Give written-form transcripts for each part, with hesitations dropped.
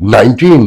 19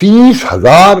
30,000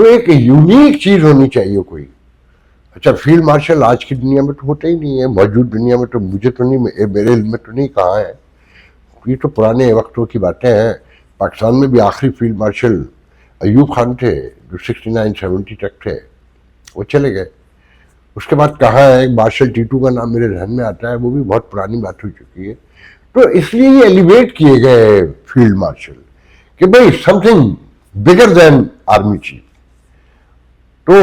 تو ایک یونیک چیز ہونی چاہیے کوئی. اچھا فیلڈ مارشل آج کی دنیا میں تو ہوتا ہی نہیں ہے, موجود دنیا میں تو مجھے تو نہیں, میرے علم میں تو نہیں کہاں ہے. یہ تو پرانے وقتوں کی باتیں ہیں. پاکستان میں بھی آخری فیلڈ مارشل ایوب خان تھے جو 69-70 تک تھے, وہ چلے گئے. اس کے بعد کہاں ہے, ایک مارشل ٹیٹو کا نام میرے ذہن میں آتا ہے, وہ بھی بہت پرانی بات ہو چکی ہے. تو اس لیے یہ ایلیویٹ کیے گئے فیلڈ مارشل کہ بھائی سم تھنگ بگر دین آرمی چیف. تو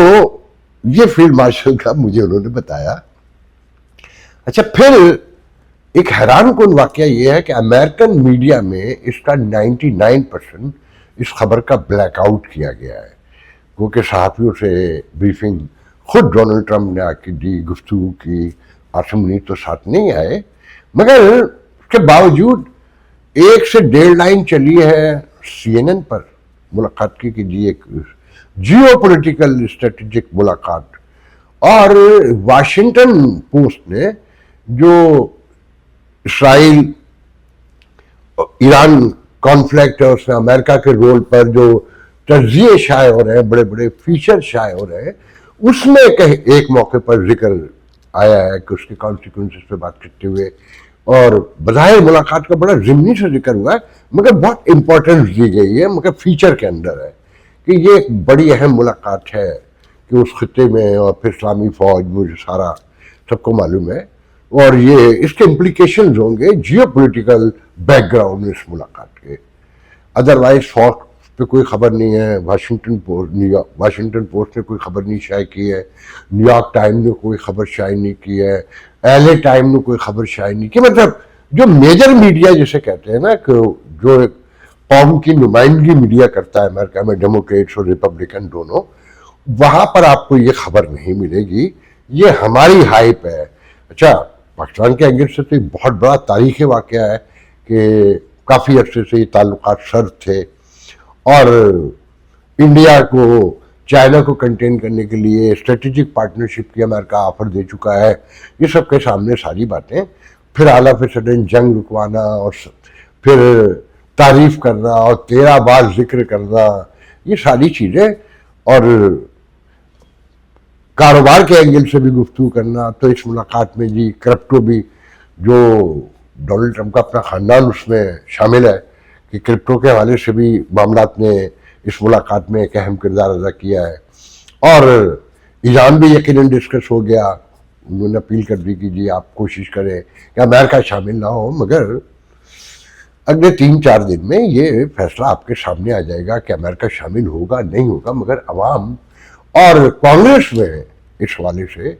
یہ فیلڈ مارشل کا مجھے انہوں نے بتایا. اچھا پھر ایک حیران کن واقعہ یہ ہے کہ امریکن میڈیا میں اس کا 99% اس خبر کا بلیک آؤٹ کیا گیا ہے, کیونکہ صحافیوں سے بریفنگ خود ڈونلڈ ٹرمپ نے آ کے دی, گفتگو کی. عاصم منیر تو ساتھ نہیں آئے, مگر اس کے باوجود 1 سے 1.5 لائن چلی ہے CNN پر ملاقات کی کہ جی ایک جیو پولیٹیکل اسٹریٹجک ملاقات. اور واشنگٹن پوسٹ نے جو اسرائیل ایران کانفلکٹ ہے اس میں امریکہ کے رول پر جو تجزیے شائع ہو رہے ہیں, بڑے بڑے فیچر شائع ہو رہے ہیں, اس میں ایک موقع پر ذکر آیا ہے کہ اس کے کانسیکوینسز پہ بات کرتے ہوئے, اور بظاہر ملاقات کا بڑا ضمنی سے ذکر ہوا ہے مگر بہت امپورٹنس دی گئی ہے, مگر فیچر کے اندر ہے کہ یہ ایک بڑی اہم ملاقات ہے کہ اس خطے میں, اور پھر اسلامی فوج وہ جو سارا سب کو معلوم ہے, اور یہ اس کے امپلیکیشنز ہوں گے جیو پولیٹیکل بیک گراؤنڈ اس ملاقات کے. ادروائز فوج پہ کوئی خبر نہیں ہے, واشنگٹن پوسٹ نے کوئی خبر نہیں شائع کی ہے, نیو یارک ٹائم نے کوئی خبر شائع نہیں کی ہے, LA ٹائم نے کوئی خبر شائع نہیں کی. مطلب جو میجر میڈیا جسے کہتے ہیں نا, کہ جو ایک قوم کی نمائندگی میڈیا کرتا ہے امریکہ میں, ڈیموکریٹس اور ریپبلکن دونوں, وہاں پر آپ کو یہ خبر نہیں ملے گی. یہ ہماری ہائپ ہے. اچھا پاکستان کے اینگل سے تو یہ بہت بڑا تاریخی واقعہ ہے کہ کافی عرصے سے یہ تعلقات سرد تھے, اور انڈیا کو چائنا کو کنٹین کرنے کے لیے اسٹریٹجک پارٹنرشپ کی امریکہ آفر دے چکا ہے. یہ سب کے سامنے ساری باتیں, پھر اعلیٰ سڈن جنگ رکوانا, اور پھر تعریف کرنا, اور 13 بار ذکر کرنا, یہ ساری چیزیں, اور کاروبار کے اینگل سے بھی گفتگو کرنا. تو اس ملاقات میں جی کرپٹو بھی, جو ڈونلڈ ٹرمپ کا اپنا خاندان اس میں شامل ہے, کہ کرپٹو کے حوالے سے بھی معاملات نے اس ملاقات میں ایک اہم کردار ادا کیا ہے. اور ایران بھی یقیناً ڈسکس ہو گیا. انہوں نے اپیل کر دی کہ جی آپ کوشش کریں کہ امریکہ شامل نہ ہو, مگر اگلے 3-4 دن میں یہ فیصلہ آپ کے سامنے آ جائے گا کہ امریکہ شامل ہوگا نہیں ہوگا. مگر عوام اور کانگریس میں اس حوالے سے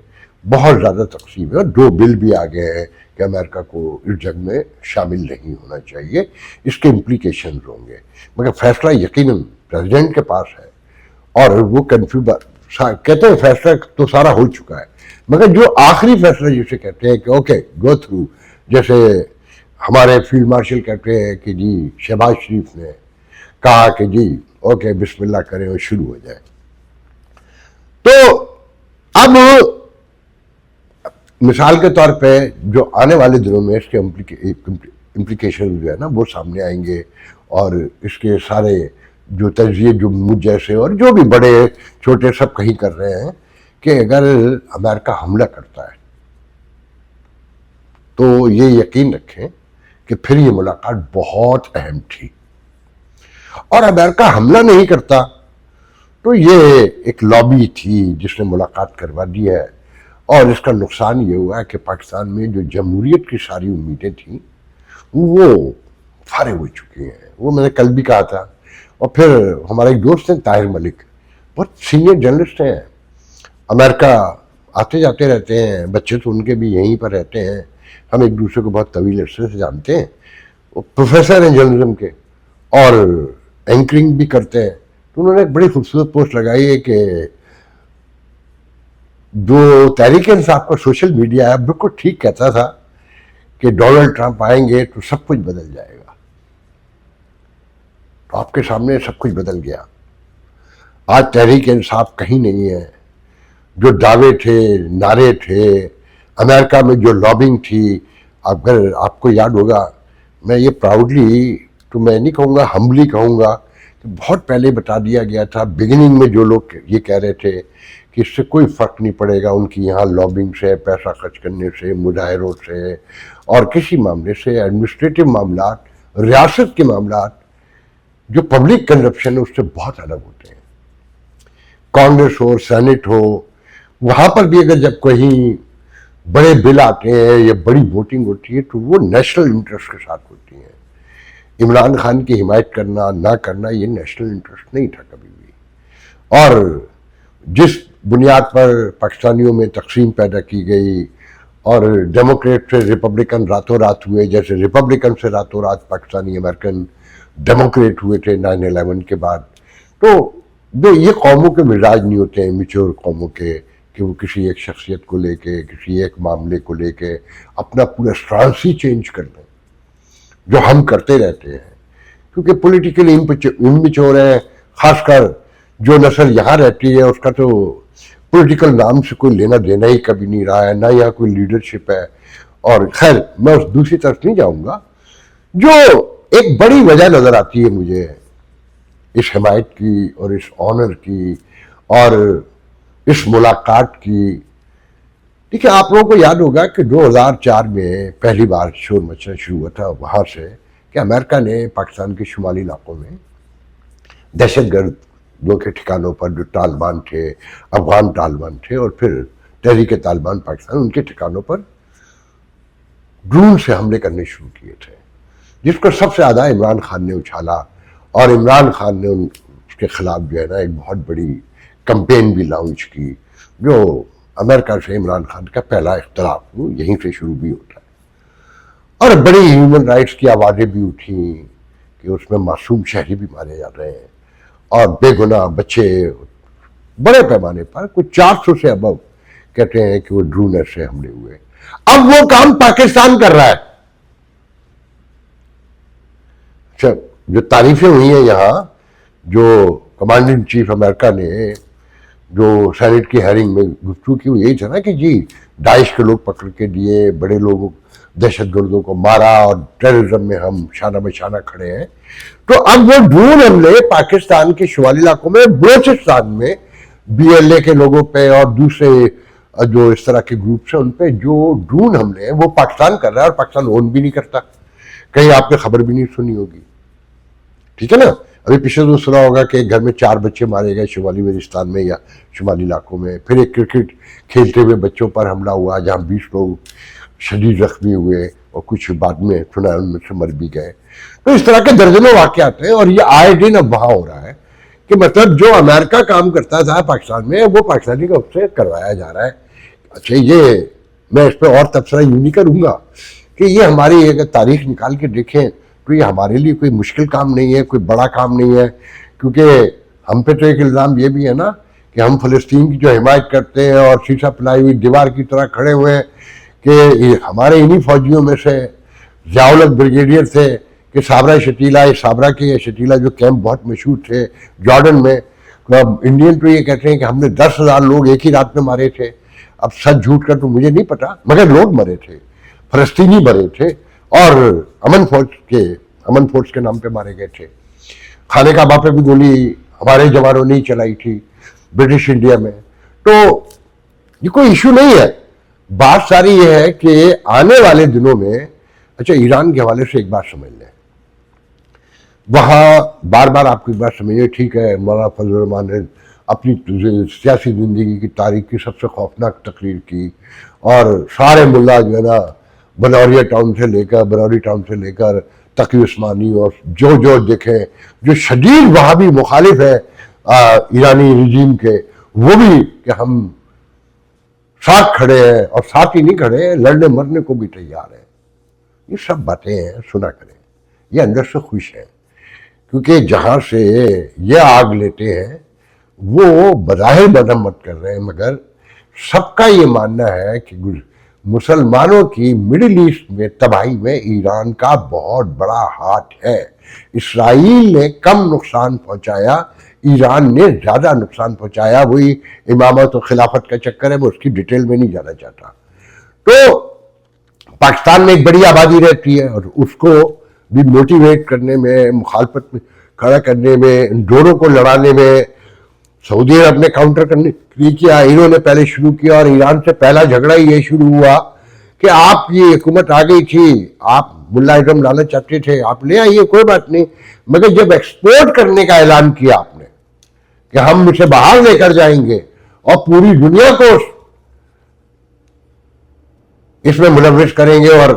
بہت زیادہ تقسیم ہے, اور 2 بل بھی آ گئے ہیں کہ امریکہ کو اس جنگ میں شامل نہیں ہونا چاہیے. اس کے امپلیکیشنز ہوں گے, مگر فیصلہ یقیناً پریزیڈنٹ کے پاس ہے, اور وہ کہتے ہیں فیصلہ تو سارا ہو چکا ہے, مگر جو آخری فیصلہ جسے کہتے ہیں کہ اوکے گو تھرو, جیسے ہمارے فیلڈ مارشل کہتے ہیں کہ جی شہباز شریف نے کہا کہ جی اوکے بسم اللہ کریں اور شروع ہو جائے. تو اب مثال کے طور پہ جو آنے والے دنوں میں اس کے امپلیکیشن جو ہے نا وہ سامنے آئیں گے, اور اس کے سارے جو تجزیے جو مجھ جیسے اور جو بھی بڑے چھوٹے سب کہیں کر رہے ہیں کہ اگر امریکہ حملہ کرتا ہے تو یہ یقین رکھیں کہ پھر یہ ملاقات بہت اہم تھی, اور امریکہ حملہ نہیں کرتا تو یہ ایک لابی تھی جس نے ملاقات کروا دی ہے. اور اس کا نقصان یہ ہوا ہے کہ پاکستان میں جو جمہوریت کی ساری امیدیں تھیں وہ فارغ ہو چکی ہیں. وہ میں نے کل بھی کہا تھا, اور پھر ہمارے ایک دوست ہیں طاہر ملک, بہت سینئر جرنلسٹ ہیں, امریکہ آتے جاتے رہتے ہیں, بچے تو ان کے بھی یہیں پر رہتے ہیں, ہم ایک دوسرے کو بہت طویل عرصے سے جانتے ہیں. وہ پروفیسر ہیں جرنلزم کے, اور اینکرنگ بھی کرتے ہیں. تو انہوں نے ایک بڑی خوبصورت پوسٹ لگائی ہے کہ جو تحریک انصاف کا سوشل میڈیا ہے بالکل ٹھیک کہتا تھا کہ ڈونلڈ ٹرمپ آئیں گے تو سب کچھ بدل جائے گا. تو آپ کے سامنے سب کچھ بدل گیا. آج تحریک انصاف کہیں نہیں ہے. جو دعوے تھے, نعرے تھے, امریکہ میں جو لابنگ تھی, اگر آپ کو یاد ہوگا, میں یہ پراؤڈلی تو میں نہیں کہوں گا, ہمبلی کہوں گا کہ بہت پہلے بتا دیا گیا تھا بگننگ میں جو لوگ یہ کہہ رہے تھے کہ اس سے کوئی فرق نہیں پڑے گا ان کی یہاں لابنگ سے پیسہ خرچ کرنے سے مظاہروں سے اور کسی معاملے سے ایڈمنسٹریٹو معاملات ریاست کے معاملات جو پبلک کنزپشن ہے اس سے بہت الگ ہوتے ہیں. کانگریس ہو سینٹ ہو وہاں پر بھی اگر جب کہیں بڑے بل آتے ہیں یا بڑی ووٹنگ ہوتی ہے تو وہ نیشنل انٹرسٹ کے ساتھ ہوتی ہیں. عمران خان کی حمایت کرنا نہ کرنا یہ نیشنل انٹرسٹ نہیں تھا کبھی بھی. اور جس بنیاد پر پاکستانیوں میں تقسیم پیدا کی گئی اور ڈیموکریٹ سے ریپبلکن راتوں رات ہوئے جیسے ریپبلکن سے راتوں رات پاکستانی امریکن ڈیموکریٹ ہوئے تھے 9/11 کے بعد. تو یہ قوموں کے مزاج نہیں ہوتے ہیں میچور قوموں کے کہ وہ کسی ایک شخصیت کو لے کے کسی ایک معاملے کو لے کے اپنا پورا اسٹانس ہی چینج کر دیں جو ہم کرتے رہتے ہیں. کیونکہ پولیٹیکلی امچور ہیں خاص کر جو نسل یہاں رہتی ہے اس کا تو پولیٹیکل نام سے کوئی لینا دینا ہی کبھی نہیں رہا ہے نہ یہاں کوئی لیڈرشپ ہے. اور خیر میں اس دوسری طرف نہیں جاؤں گا. جو ایک بڑی وجہ نظر آتی ہے مجھے اس حمایت کی اور اس آنر کی اور اس ملاقات کی. دیکھیں آپ لوگوں کو یاد ہوگا کہ 2004 میں پہلی بار شور مچنا شروع ہوا تھا وہاں سے کہ امریکہ نے پاکستان کے شمالی علاقوں میں دہشت گردوں کے ٹھکانوں پر جو طالبان تھے افغان طالبان تھے اور پھر تحریک طالبان پاکستان ان کے ٹھکانوں پر ڈرون سے حملے کرنے شروع کیے تھے جس کو سب سے زیادہ عمران خان نے اچھالا. اور عمران خان نے اس کے خلاف جو ہے نا ایک بہت بڑی کمپین بھی لانچ کی جو امریکہ سے عمران خان کا پہلا اختلاف وہ یہیں سے شروع بھی ہوتا ہے. اور بڑی ہیومن رائٹس کی آوازیں بھی اٹھیں کہ اس میں معصوم شہری بھی مارے جا رہے ہیں اور بے گناہ بچے بڑے پیمانے پر کچھ 400 سے ابو کہتے ہیں کہ وہ ڈرون سے حملے ہوئے. اب وہ کام پاکستان کر رہا ہے. اچھا جو تعریفیں ہوئی ہیں یہاں جو کمانڈر ان چیف امریکہ نے جو سینٹ کی ہیئرنگ میں گفتگو کی وہ یہی تھا نا کہ جی داعش کے لوگ پکڑ کے دیے بڑے لوگوں دہشت گردوں کو مارا اور ٹیررزم میں ہم شانہ بشانہ کھڑے ہیں. تو اب وہ ڈرون حملے پاکستان کے شمالی علاقوں میں بلوچستان میں BLA کے لوگوں پہ اور دوسرے جو اس طرح کے گروپس ہیں ان پہ جو ڈرون حملے ہیں وہ پاکستان کر رہا ہے اور پاکستان اون بھی نہیں کرتا. کہیں آپ نے خبر بھی نہیں سنی ہوگی. ٹھیک ہے نا. ابھی پچھلے دن سنا ہوگا کہ گھر میں 4 بچے مارے گئے شمالی وزیرستان میں یا شمالی علاقوں میں. پھر ایک کرکٹ کھیلتے ہوئے بچوں پر حملہ ہوا جہاں 20 لوگ شدید زخمی ہوئے اور کچھ بعد میں سنا ان میں سے مر بھی گئے. تو اس طرح کے درجنوں واقعات ہیں اور یہ آئے دن اب وہاں ہو رہا ہے کہ مطلب جو امریکہ کام کرتا تھا پاکستان میں وہ پاکستانی کا اس سے کروایا جا رہا ہے. اچھا یہ میں اس پہ اور تبصرہ یوں نہیں کروں گا کہ یہ ہماری اگر تاریخ نکال کے دیکھیں تو یہ ہمارے لیے کوئی مشکل کام نہیں ہے کوئی بڑا کام نہیں ہے. کیونکہ ہم پہ تو ایک الزام یہ بھی ہے نا کہ ہم فلسطین کی جو حمایت کرتے ہیں اور شیشہ پلائی ہوئی دیوار کی طرح کھڑے ہوئے ہیں کہ ہمارے انہی فوجیوں میں سے ضیاء الحق بریگیڈیئر تھے کہ صابرہ شتیلہ صابرہ کے شتیلہ جو کیمپ بہت مشہور تھے جارڈن میں. انڈین تو یہ کہتے ہیں کہ ہم نے 10,000 لوگ ایک ہی رات میں مارے تھے. اب سچ جھوٹ کا تو مجھے نہیں پتا مگر لوگ مرے تھے فلسطینی مرے تھے اور امن فورس کے نام پہ مارے گئے تھے. خانہ کعبہ پہ بھی گولی ہمارے جوانوں نے ہی چلائی تھی برٹش انڈیا میں. تو یہ کوئی ایشو نہیں ہے. بات ساری یہ ہے کہ آنے والے دنوں میں اچھا ایران کے حوالے سے ایک بات سمجھ لیں. وہاں بار بار آپ کی بات سمجھیے ٹھیک ہے مولانا فضل الرحمان نے اپنی سیاسی زندگی کی تاریخ کی سب سے خوفناک تقریر کی اور سارے ملا جو ہے نا بنوری ٹاؤن سے لے کر تقی عثمانی اور جو دیکھیں جو شدید وہابی مخالف ہے ایرانی رجیم کے وہ بھی کہ ہم ساتھ کھڑے ہیں اور ساتھ ہی نہیں کھڑے ہیں لڑنے مرنے کو بھی تیار ہیں. یہ سب باتیں ہیں سنا کریں. یہ اندر سے خوش ہیں کیونکہ جہاں سے یہ آگ لیتے ہیں وہ بظاہر مرمت کر رہے ہیں مگر سب کا یہ ماننا ہے کہ مسلمانوں کی مڈل ایسٹ میں تباہی میں ایران کا بہت بڑا ہاتھ ہے. اسرائیل نے کم نقصان پہنچایا ایران نے زیادہ نقصان پہنچایا. وہی امامت و خلافت کا چکر ہے. میں اس کی ڈیٹیل میں نہیں جانا چاہتا. تو پاکستان میں ایک بڑی آبادی رہتی ہے اور اس کو بھی موٹیویٹ کرنے میں مخالفت میں کھڑا کرنے میں، ان دونوں کو لڑانے میں سعودی عرب نے کاؤنٹر کرنے کیا، انہوں نے پہلے شروع کیا، اور ایران سے پہلا جھگڑا ہی یہ شروع ہوا کہ آپ کی حکومت آ گئی تھی، آپ ملا اعظم لانا چاہتے تھے، آپ لے آئیے کوئی بات نہیں، مگر جب ایکسپورٹ کرنے کا اعلان کیا آپ نے کہ ہم اسے باہر لے کر جائیں گے اور پوری دنیا کو اس میں ملوث کریں گے اور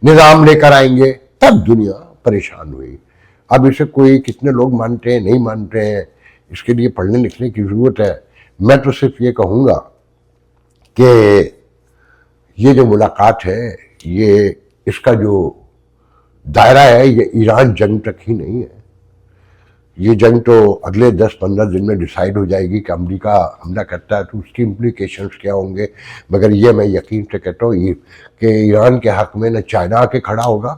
نظام لے کر آئیں گے، تب دنیا پریشان ہوئی۔ اب اسے کوئی کتنے لوگ مانتے ہیں نہیں مانتے ہیں، اس کے لیے پڑھنے لکھنے کی ضرورت ہے۔ میں تو صرف یہ کہوں گا کہ یہ جو ملاقات ہے، یہ اس کا جو دائرہ ہے یہ ایران جنگ تک ہی نہیں ہے، یہ جنگ تو اگلے 10-15 دن میں ڈیسائیڈ ہو جائے گی کہ امریکہ حملہ کرتا ہے تو اس کی امپلیکیشنز کیا ہوں گے، مگر یہ میں یقین سے کہتا ہوں کہ ایران کے حق میں نہ چائنا آ کے کھڑا ہوگا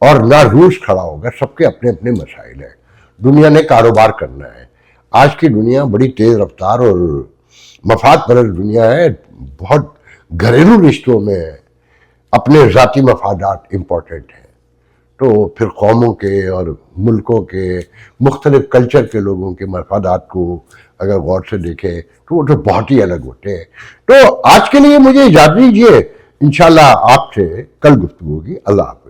اور نہ روس کھڑا ہوگا، سب کے اپنے اپنے مسائل ہیں، دنیا نے کاروبار کرنا ہے۔ آج کی دنیا بڑی تیز رفتار اور مفاد پرست دنیا ہے، بہت گھریلو رشتوں میں اپنے ذاتی مفادات امپورٹنٹ ہیں، تو پھر قوموں کے اور ملکوں کے مختلف کلچر کے لوگوں کے مفادات کو اگر غور سے دیکھیں تو وہ تو بہت ہی الگ ہوتے ہیں۔ تو آج کے لیے مجھے اجازت دیجیے، انشاءاللہ آپ سے کل گفتگو ہوگی۔ اللہ حافظ۔